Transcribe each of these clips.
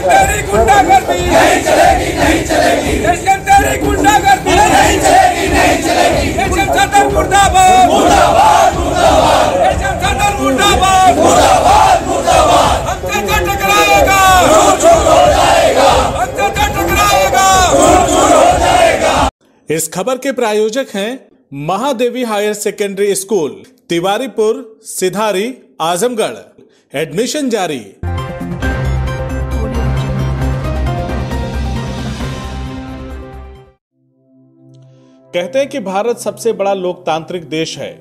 तेरी गुंडागर्दी नहीं चलेगी, नहीं चलेगी। तेरी गुंडागर्दी नहीं चलेगी, नहीं चलेगी। सदर मुर्दाबाद, मुर्दाबाद, मुर्दाबाद। सदर मुर्दाबाद, मुर्दाबाद, मुर्दाबाद। हमसे क्या टकराएगा, चूर हो जाएगा। हमसे क्या टकराएगा, चूर हो जाएगा। इस खबर के प्रायोजक हैं Mahadevi higher secondary school, Tiwaripur, Sidhari, Azamgarh. Admission जारी। कहते हैं कि भारत सबसे बड़ा लोकतांत्रिक देश है।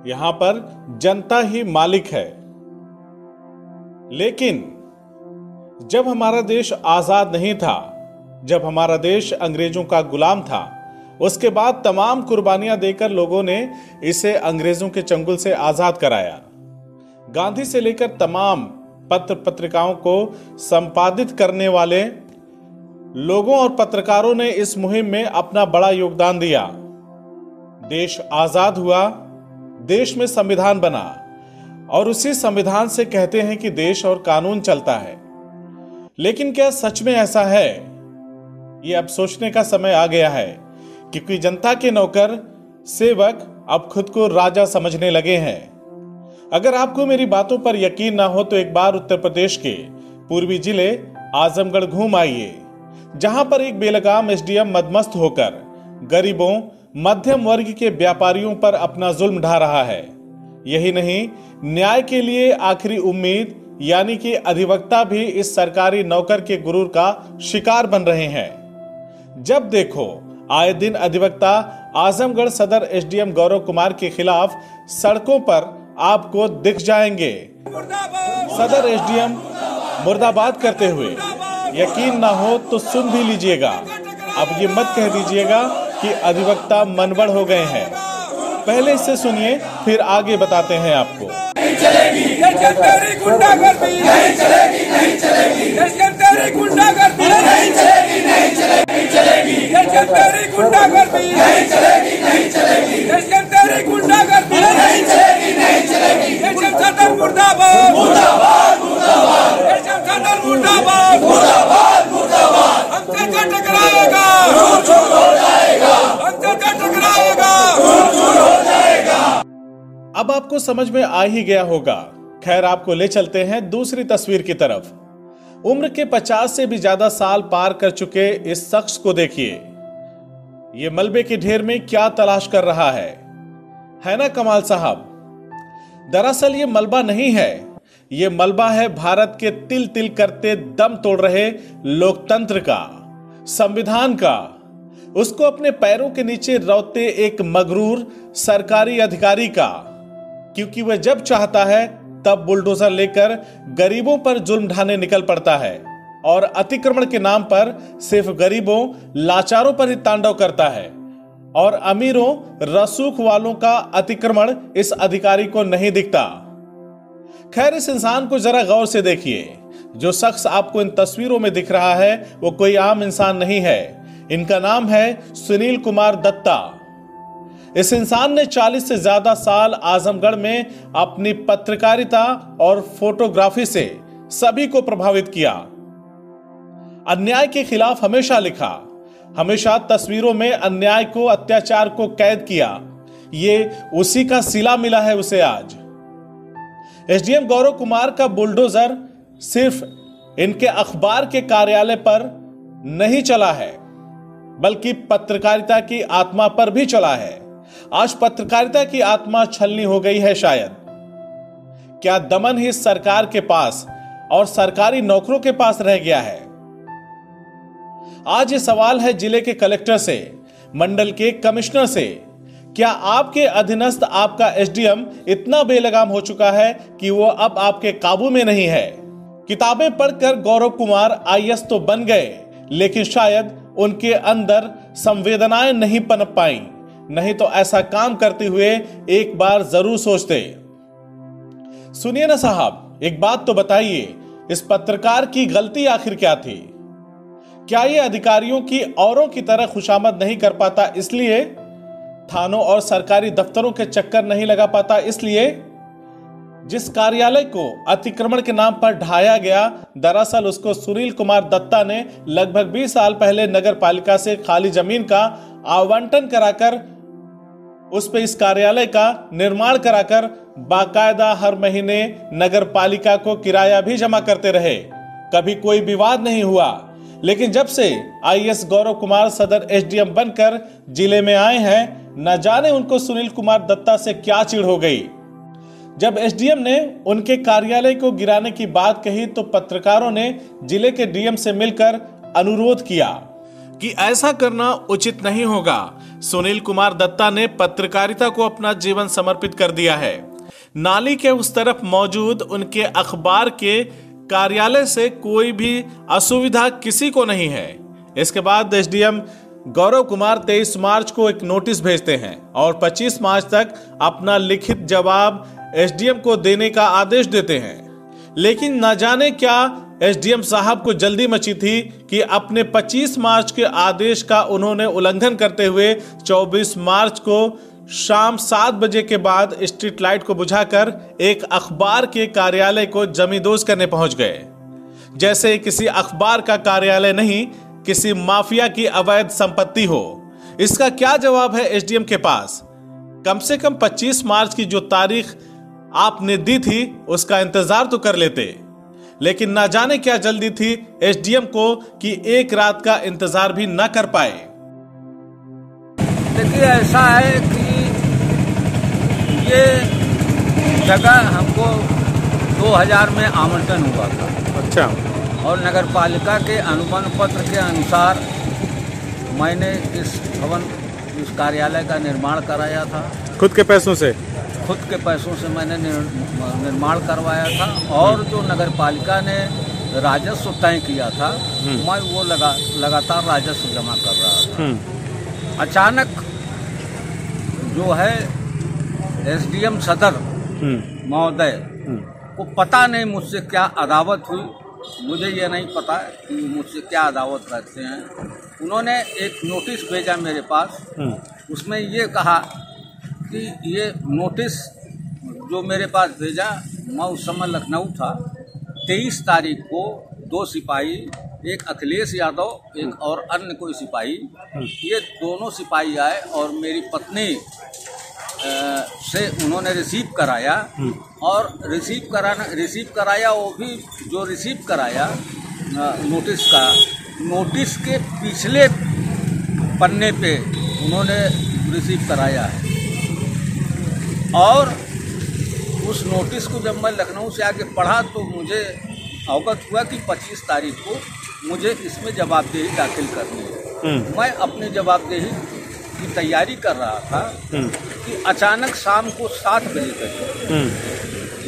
यहां पर जनता ही मालिक है। लेकिन जब हमारा देश आजाद नहीं था, जब हमारा देश अंग्रेजों का गुलाम था, उसके बाद तमाम कुर्बानियां देकर लोगों ने इसे अंग्रेजों के चंगुल से आजाद कराया। गांधी से लेकर तमाम पत्र पत्रिकाओं को संपादित करने वाले लोगों और पत्रकारों ने इस मुहिम में अपना बड़ा योगदान दिया। देश आजाद हुआ, देश में संविधान बना और उसी संविधान से कहते हैं कि देश और कानून चलता है। लेकिन क्या सच में ऐसा है? ये अब सोचने का समय आ गया है, क्योंकि जनता के नौकर सेवक अब खुद को राजा समझने लगे हैं। अगर आपको मेरी बातों पर यकीन ना हो तो एक बार उत्तर प्रदेश के पूर्वी जिले आजमगढ़ घूम आइए, जहां पर एक बेलगाम एसडीएम मदमस्त होकर गरीबों, मध्यम वर्ग के व्यापारियों पर अपना जुल्म ढा रहा है। यही नहीं, न्याय के लिए आखिरी उम्मीद यानी कि अधिवक्ता भी इस सरकारी नौकर के गुरूर का शिकार बन रहे हैं। जब देखो आए दिन अधिवक्ता आजमगढ़ सदर एसडीएम गौरव कुमार के खिलाफ सड़कों पर आपको दिख जाएंगे। सदर एसडीएम मुर्दाबाद करते हुए। यकीन ना हो तो सुन भी लीजिएगा। अब ये मत कह दीजिएगा कि अधिवक्ता मनबड़ हो गए हैं। पहले इसे सुनिए, फिर आगे बताते हैं आपको। नहीं चलेगी, तेरी गुंडागर्दी नहीं चलेगी, नहीं चलेगी। तेरी गुंडागर्दी नहीं चलेगी, नहीं चलेगी। तेरी गुंडागर्दी नहीं चलेगी, नहीं चलेगी। तेरी गुंडागर्दी नहीं चलेगी, नहीं चलेगी। सदर मुर्दाबाद, मुर्दाबाद, मुर्दाबाद। सदर मुर्दाबाद, मुर्दाबाद, मुर्दाबाद। हमसे क्या टकराएगा, चूर हो जाएगा। हमसे क्या टकराएगा, चूर हो जाएगा। अब आपको समझ में आ ही गया होगा। खैर, आपको ले चलते हैं दूसरी तस्वीर की तरफ। उम्र के 50 से भी ज्यादा साल पार कर चुके इस शख्स को देखिए। ये मलबे के ढेर में क्या तलाश कर रहा है ना कमाल साहब? दरअसल ये मलबा नहीं है, ये मलबा है भारत के तिल तिल करते दम तोड़ रहे लोकतंत्र का, संविधान का। उसको अपने पैरों के नीचे रौते एक मगरूर सरकारी अधिकारी का, क्योंकि वह जब चाहता है तब बुलडोजर लेकर गरीबों पर जुल्म ढाने निकल पड़ता है और अतिक्रमण के नाम पर सिर्फ गरीबों, लाचारों पर ही तांडव करता है और अमीरों, रसूख वालों का अतिक्रमण इस अधिकारी को नहीं दिखता। खैर, इस इंसान को जरा गौर से देखिए। जो शख्स आपको इन तस्वीरों में दिख रहा है वो कोई आम इंसान नहीं है। इनका नाम है सुनील कुमार दत्ता। इस इंसान ने 40 से ज्यादा साल आजमगढ़ में अपनी पत्रकारिता और फोटोग्राफी से सभी को प्रभावित किया। अन्याय के खिलाफ हमेशा लिखा, हमेशा तस्वीरों में अन्याय को, अत्याचार को कैद किया। ये उसी का सिला मिला है उसे आज। एसडीएम गौरव कुमार का बुलडोजर सिर्फ इनके अखबार के कार्यालय पर नहीं चला है, बल्कि पत्रकारिता की आत्मा पर भी चला है। आज पत्रकारिता की आत्मा छलनी हो गई है शायद। क्या दमन ही सरकार के पास और सरकारी नौकरों के पास रह गया है? आज ये सवाल है जिले के कलेक्टर से, मंडल के कमिश्नर से। क्या आपके अधीनस्थ आपका एसडीएम इतना बेलगाम हो चुका है कि वो अब आपके काबू में नहीं है? किताबें पढ़कर गौरव कुमार आईएएस तो बन गए, लेकिन शायद उनके अंदर संवेदनाएं नहीं पनप पाई, नहीं तो ऐसा काम करते हुए एक बार जरूर सोचते। सुनिए ना साहब, एक बात तो बताइए, इस पत्रकार की गलती आखिर क्या थी? क्या ये अधिकारियों की औरों की तरह खुशामद नहीं कर पाता इसलिए? थानों और सरकारी दफ्तरों के चक्कर नहीं लगा पाता इसलिए? जिस कार्यालय को अतिक्रमण के नाम पर ढाया गया, दरअसल उसको सुनील कुमार दत्ता ने लगभग 20 साल पहले नगर पालिका से खाली जमीन का आवंटन कराकर उस पे इस कार्यालय का निर्माण कराकर बाकायदा हर महीने नगर पालिका को किराया भी जमा करते रहे। कभी कोई विवाद नहीं हुआ। लेकिन जब से आईएएस गौरव कुमार सदर एसडीएम बनकर जिले में आए हैं, न जाने उनको सुनील कुमार दत्ता से क्या चिढ़ हो गई। जब एसडीएम ने उनके कार्यालय को गिराने की बात कही तो पत्रकारों ने जिले के डीएम से मिलकर अनुरोध किया कि ऐसा करना उचित नहीं होगा। सुनील कुमार दत्ता ने पत्रकारिता को अपना जीवन समर्पित कर दिया है। नाली के उस तरफ मौजूद उनके अखबार के कार्यालय से कोई भी असुविधा किसी को नहीं है। इसके बाद एसडीएम गौरव कुमार 23 मार्च को एक नोटिस भेजते हैं और 25 मार्च तक अपना लिखित जवाब एसडीएम को देने का आदेश देते हैं। लेकिन न जाने क्या एसडीएम साहब को जल्दी मची थी कि अपने 25 मार्च के आदेश का उन्होंने उल्लंघन करते हुए 24 मार्च को शाम 7 बजे के बाद स्ट्रीट लाइट को बुझाकर एक अखबार के कार्यालय को जमींदोज करने पहुंच गए। जैसे किसी अखबार का कार्यालय नहीं, किसी माफिया की अवैध संपत्ति हो। इसका क्या जवाब है एसडीएम के पास? कम से कम 25 मार्च की जो तारीख आपने दी थी उसका इंतजार तो कर लेते। लेकिन ना जाने क्या जल्दी थी एसडीएम को कि एक रात का इंतजार भी न कर पाए। देखिए, ऐसा है कि ये जगह हमको 2000 में आवंटन हुआ था। अच्छा। और नगर पालिका के अनुबंध पत्र के अनुसार मैंने इस कार्यालय का निर्माण कराया था। खुद के पैसों से? खुद के पैसों से मैंने निर्माण करवाया था। और जो नगर पालिका ने राजस्व तय किया था, मैं वो लगातार राजस्व जमा कर रहा था। अचानक जो है एसडीएम सदर महोदय को पता नहीं मुझसे क्या अदावत हुई, मुझे ये नहीं पता कि मुझसे क्या अदावत रखते हैं। उन्होंने एक नोटिस भेजा मेरे पास। उसमें ये कहा कि ये नोटिस जो मेरे पास भेजा, मैं उस समय लखनऊ था। 23 तारीख को 2 सिपाही, एक अखिलेश यादव, एक और अन्य कोई सिपाही, ये दोनों सिपाही आए और मेरी पत्नी से उन्होंने रिसीव कराया। और रिसीव कराया वो भी जो रिसीव कराया नोटिस के पिछले पन्ने पे उन्होंने रिसीव कराया है। और उस नोटिस को जब मैं लखनऊ से आके पढ़ा तो मुझे अवगत हुआ कि 25 तारीख को मुझे इसमें जवाबदेही दाखिल करनी है। मैं अपनी जवाबदेही की तैयारी कर रहा था कि अचानक शाम को 7 बजे तक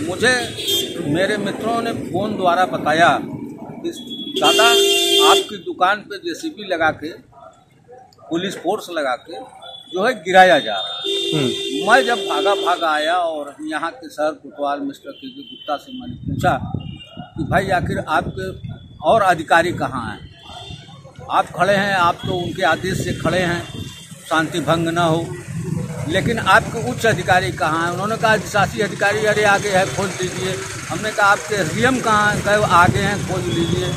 मुझे मेरे मित्रों ने फोन द्वारा बताया कि दादा, आपकी दुकान पे जेसीबी लगा के, पुलिस फोर्स लगा के जो है गिराया जा रहा है। मैं जब भागा आया और यहाँ के शहर कोतवाल मिस्टर के गुप्ता से मैंने पूछा कि भाई आखिर आपके और अधिकारी कहाँ हैं? आप खड़े हैं, आप तो उनके आदेश से खड़े हैं, शांति भंग न हो, लेकिन आपके उच्च अधिकारी कहाँ हैं? उन्होंने कहा अधिशासी अधिकारी अरे आगे है, खोज लीजिए। हमने कहा आपके एसडीएम कहाँ हैं? कहे आगे हैं, खोज लीजिए।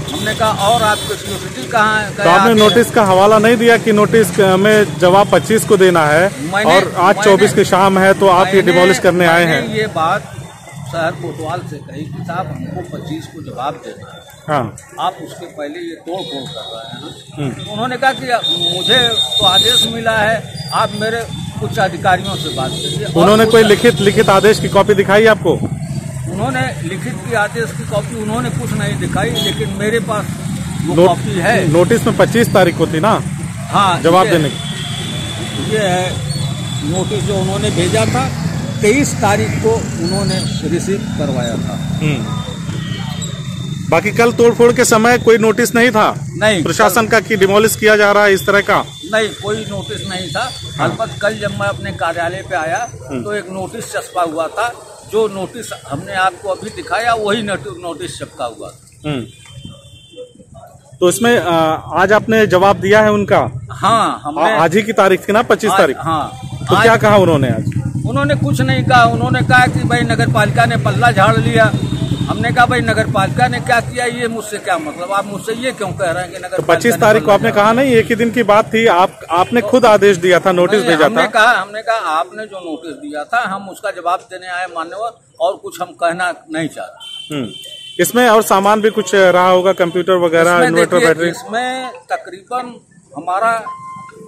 हमने कहा और आपके सिक्योरिटी कहाँ है? तो आपने नोटिस का हवाला नहीं दिया कि नोटिस में जवाब 25 को देना है और आज 24 की शाम है तो आप ये डिमोलिश करने आए हैं? ये बात शहर कोतवाल से कही कि साहब हमको 25 को जवाब देना है। हाँ। आप उसके पहले ये तोड़ फोड़ कर रहे हैं ना। उन्होंने कहा कि मुझे तो आदेश मिला है, आप मेरे उच्च अधिकारियों से बात करिए। उन्होंने कोई लिखित आदेश की कॉपी दिखाई आपको? उन्होंने लिखित की आदेश की कॉपी उन्होंने कुछ नहीं दिखाई, लेकिन मेरे पास वो कॉपी है। नोटिस में 25 तारीख को थी ना? हाँ, जवाब देने की। ये है नोटिस जो उन्होंने भेजा था, 23 तारीख को उन्होंने रिसीव करवाया था। बाकी कल तोड़फोड़ के समय कोई नोटिस नहीं था? नहीं। प्रशासन का कि डिमोलिश किया जा रहा है इस तरह का? नहीं, कोई नोटिस नहीं था। अलबत्त कल जब मैं अपने कार्यालय पे आया तो एक नोटिस छपा हुआ था। जो नोटिस हमने आपको अभी दिखाया वही नोटिस छपका हुआ था। तो इसमें आज आपने जवाब दिया है उनका? हाँ, हमने आज ही की तारीख थी ना, 25 तारीख? हाँ। तो क्या कहा उन्होंने आज? उन्होंने कुछ नहीं कहा। उन्होंने कहा कि भाई नगर पालिका ने पल्ला झाड़ लिया। हमने कहा भाई नगर पालिका ने क्या किया, ये मुझसे क्या मतलब, आप मुझसे ये क्यों कह रहे हैं कि नगर 25 तारीख को आपने कहा नहीं, एक ही दिन की बात थी, आपने खुद आदेश दिया था, नोटिस भेजा था। हमने कहा आपने जो नोटिस दिया था हम उसका जवाब देने आए मान्यवर, और कुछ हम कहना नहीं चाहते। इसमें और सामान भी कुछ रहा होगा, कंप्यूटर वगैरह, इन्वर्टर, बैटरी। इसमें तकरीबन हमारा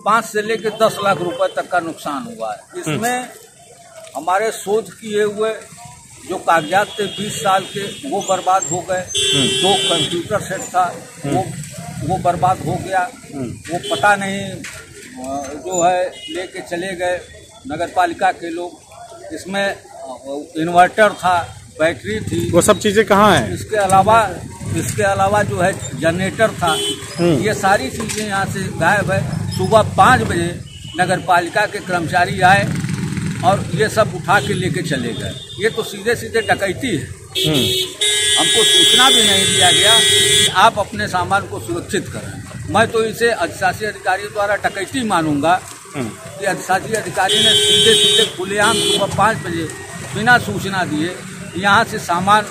5 से लेकर 10 लाख रुपए तक का नुकसान हुआ है। इसमें हमारे शोध किए हुए जो कागजात थे 20 साल के, वो बर्बाद हो गए। 2 कंप्यूटर सेट था, वो बर्बाद हो गया। वो पता नहीं जो है लेके चले गए नगर पालिका के लोग। इसमें इन्वर्टर था, बैटरी थी, वो सब चीजें कहाँ हैं? इसके अलावा जो है जनरेटर था। ये सारी चीजें यहाँ से गायब है। सुबह 5 बजे नगर पालिका के कर्मचारी आए और ये सब उठा के लेके चले गए। ये तो सीधे सीधे डकैती है। हमको सूचना भी नहीं दिया गया कि आप अपने सामान को सुरक्षित करें। मैं तो इसे अधिशासी अधिकारी द्वारा डकैती मानूंगा कि अधिशासी अधिकारी ने सीधे सीधे खुलेआम सुबह 5 बजे बिना सूचना दिए यहाँ से सामान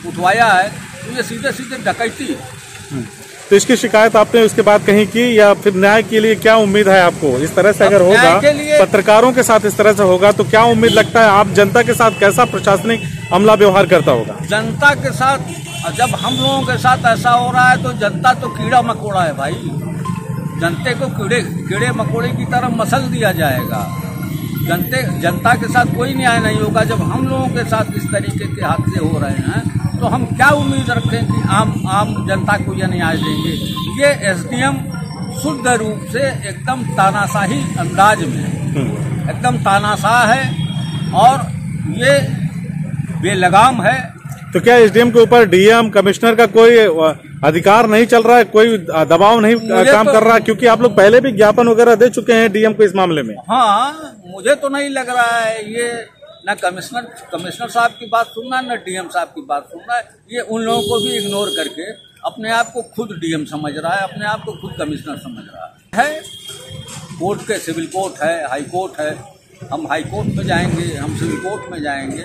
उठवाया है। तो ये सीधे सीधे डकैती है। तो इसकी शिकायत आपने उसके बाद कहीं की, या फिर न्याय के लिए क्या उम्मीद है आपको? इस तरह से अगर होगा, पत्रकारों के साथ इस तरह से होगा, तो क्या उम्मीद लगता है आप जनता के साथ कैसा प्रशासनिक अमला व्यवहार करता होगा? जनता के साथ जब हम लोगों के साथ ऐसा हो रहा है तो जनता तो कीड़ा मकोड़ा है भाई। जनते को कीड़े मकोड़े की तरह मसल दिया जाएगा। जनता के साथ कोई न्याय नहीं होगा। जब हम लोगों के साथ इस तरीके के हादसे हो रहे हैं तो हम क्या उम्मीद रखें कि आम जनता को यह न्याय देंगे। ये एसडीएम शुद्ध रूप से एकदम तानाशाही अंदाज में एकदम तानाशाह है और ये बेलगाम है। तो क्या एसडीएम के ऊपर डीएम कमिश्नर का कोई अधिकार नहीं चल रहा है, कोई दबाव नहीं काम कर रहा है? क्योंकि आप लोग पहले भी ज्ञापन वगैरह दे चुके हैं डीएम को इस मामले में। हाँ, मुझे तो नहीं लग रहा है ये न कमिश्नर साहब की बात सुनना न डीएम साहब की बात सुनना है। ये उन लोगों को भी इग्नोर करके अपने आप को खुद डीएम समझ रहा है, अपने आप को खुद कमिश्नर समझ रहा है। कोर्ट के सिविल कोर्ट है, हाई कोर्ट है। हम हाई कोर्ट में जाएंगे, हम सिविल कोर्ट में जाएंगे।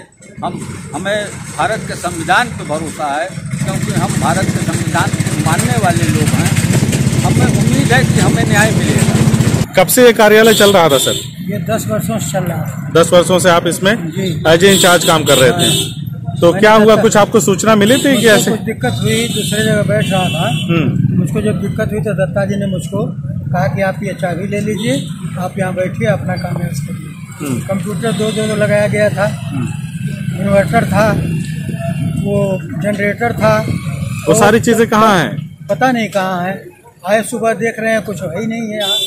हमें भारत के संविधान पे भरोसा है, क्योंकि हम भारत के संविधान को मानने वाले लोग हैं। हमें उम्मीद है कि हमें न्याय मिलेगा। कब से ये कार्यालय चल रहा था सर? ये 10 वर्षों से चल रहा है। 10 वर्षों से आप इसमें एज ए इंचार्ज काम कर रहे थे। तो क्या हुआ, कुछ आपको सूचना मिली थी कि ऐसे कुछ दिक्कत हुई? दूसरे जगह बैठ रहा था, मुझको जब दिक्कत हुई तो दत्ता जी ने मुझको कहा कि आप ये चाबी ले लीजिए, आप यहाँ बैठिए, अपना काम करिए। कंप्यूटर 2 लगाया गया था, इन्वर्टर था, वो जनरेटर था। वो सारी चीजें कहाँ हैं? पता नहीं कहाँ है। आए सुबह देख रहे हैं, कुछ है ही नहीं है यहाँ।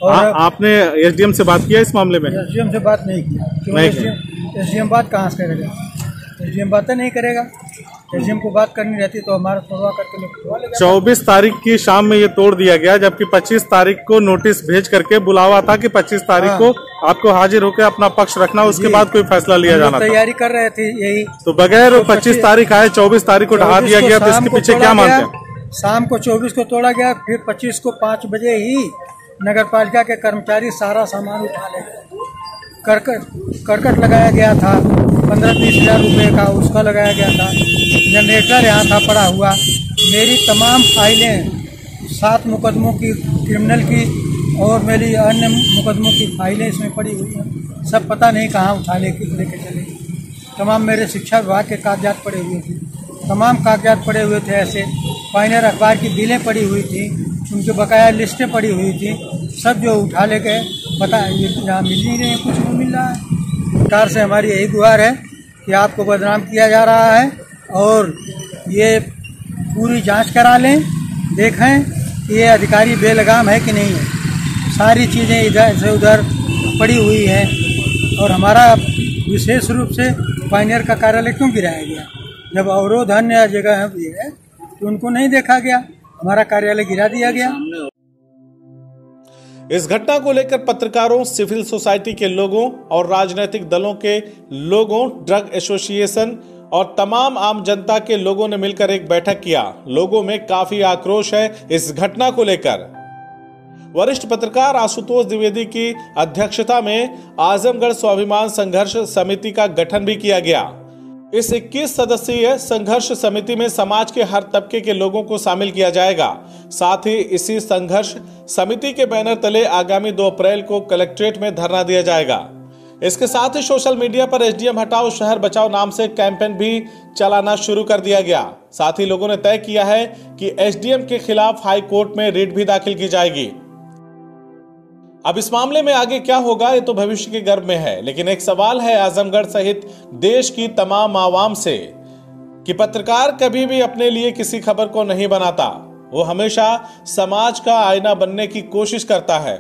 और आपने एसडीएम से बात किया इस मामले में? एसडीएम से बात नहीं की। एसडीएम बात कहाँ से करेगा? एसडीएम बातें नहीं करेगा। एसडीएम को बात करनी रहती तो हमारा तोड़वा करके लोग 24 तारीख की शाम में ये तोड़ दिया गया, जबकि 25 तारीख को नोटिस भेज करके बुलावा था कि 25 तारीख को आपको हाजिर होकर अपना पक्ष रखना, उसके बाद कोई फैसला लिया जाना था। तैयारी कर रहे थे यही। तो बगैर 25 तारीख आए 24 तारीख को ढहा दिया गया, तो इसके पीछे क्या मानते हैं? शाम को 24 को तोड़ा गया, फिर 25 को 5 बजे ही नगर पालिका के कर्मचारी सारा सामान उठा ले गए। करकट लगाया गया था 15-20 हज़ार रुपये का, उसका लगाया गया था। जनरेटर यहाँ था पड़ा हुआ। मेरी तमाम फाइलें 7 मुकदमों की, क्रिमिनल की और मेरी अन्य मुकदमों की फाइलें इसमें पड़ी हुई हैं। सब पता नहीं कहाँ उठा लेके चले। तमाम मेरे शिक्षा विभाग के कागजात पड़े हुए थे, तमाम कागजात पड़े हुए थे। ऐसे पायनियर अखबार की बिलें पड़ी हुई थी, उनके बकाया लिस्टें पड़ी हुई थी। सब जो उठा ले गए, पता ये यहाँ मिल नहीं रहे, कुछ नहीं मिल रहा है। सरकार से हमारी यही गुहार है कि आपको बदनाम किया जा रहा है और ये पूरी जांच करा लें, देखें कि ये अधिकारी बेलगाम है कि नहीं है। सारी चीज़ें इधर से उधर पड़ी हुई हैं और हमारा विशेष रूप से पायनियर का कार्यालय क्यों गिराया गया? जब अवरोध अन्य जगह भी है तो उनको नहीं देखा गया, हमारा कार्यालय गिरा दिया गया। इस घटना को लेकर पत्रकारों, सिविल सोसाइटी के लोगों और राजनीतिक दलों के लोगों, ड्रग एसोसिएशन और तमाम आम जनता के लोगों ने मिलकर एक बैठक किया। लोगों में काफी आक्रोश है इस घटना को लेकर। वरिष्ठ पत्रकार आशुतोष द्विवेदी की अध्यक्षता में आजमगढ़ स्वाभिमान संघर्ष समिति का गठन भी किया गया। इस 21 सदस्यीय संघर्ष समिति में समाज के हर तबके के लोगों को शामिल किया जाएगा। साथ ही इसी संघर्ष समिति के बैनर तले आगामी 2 अप्रैल को कलेक्ट्रेट में धरना दिया जाएगा। इसके साथ ही सोशल मीडिया पर एसडीएम हटाओ शहर बचाओ नाम से कैंपेन भी चलाना शुरू कर दिया गया। साथ ही लोगों ने तय किया है कि एसडीएम के खिलाफ हाई कोर्ट में रिट भी दाखिल की जाएगी। अब इस मामले में आगे क्या होगा ये तो भविष्य के गर्भ में है, लेकिन एक सवाल है आजमगढ़ सहित देश की तमाम आवाम से कि पत्रकार कभी भी अपने लिए किसी खबर को नहीं बनाता, वो हमेशा समाज का आईना बनने की कोशिश करता है।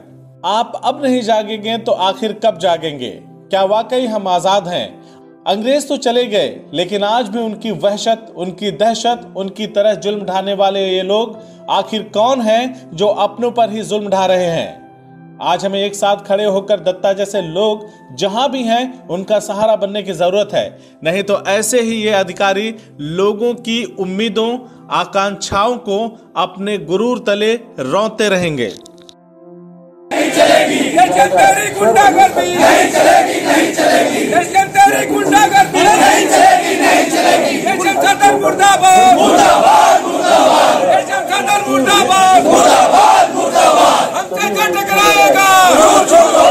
आप अब नहीं जागेंगे तो आखिर कब जागेंगे? क्या वाकई हम आजाद हैं? अंग्रेज तो चले गए, लेकिन आज भी उनकी वहशत, उनकी दहशत, उनकी तरह जुल्म ढाने वाले ये लोग आखिर कौन हैं जो अपनों पर ही जुल्म ढा रहे हैं? आज हमें एक साथ खड़े होकर दत्ता जैसे लोग जहां भी हैं उनका सहारा बनने की जरूरत है, नहीं तो ऐसे ही ये अधिकारी लोगों की उम्मीदों, आकांक्षाओं को अपने गुरूर तले रौंदते रहेंगे। नहीं चलेगी तेरी गुंडागर्दी, नहीं चलेगी, नहीं चलेगी तेरी गुंडागर्दी, नहीं चलेगी, नहीं चलेगी मुर्दाबाद, मुर्दाबाद, मुर्दाबाद, मुर्दाबाद, मुर्दाबाद, मुर्दाबाद। हमसे क्या टकराएगा? हो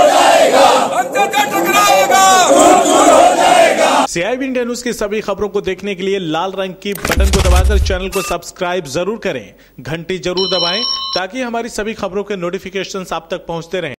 जाएगा। हमसे क्या टकराएगा? हो जाएगा। CIB इंडिया न्यूज की सभी खबरों को देखने के लिए लाल रंग की बटन को दबाकर चैनल को सब्सक्राइब जरूर करें, घंटी जरूर दबाएं ताकि हमारी सभी खबरों के नोटिफिकेशंस आप तक पहुंचते रहें।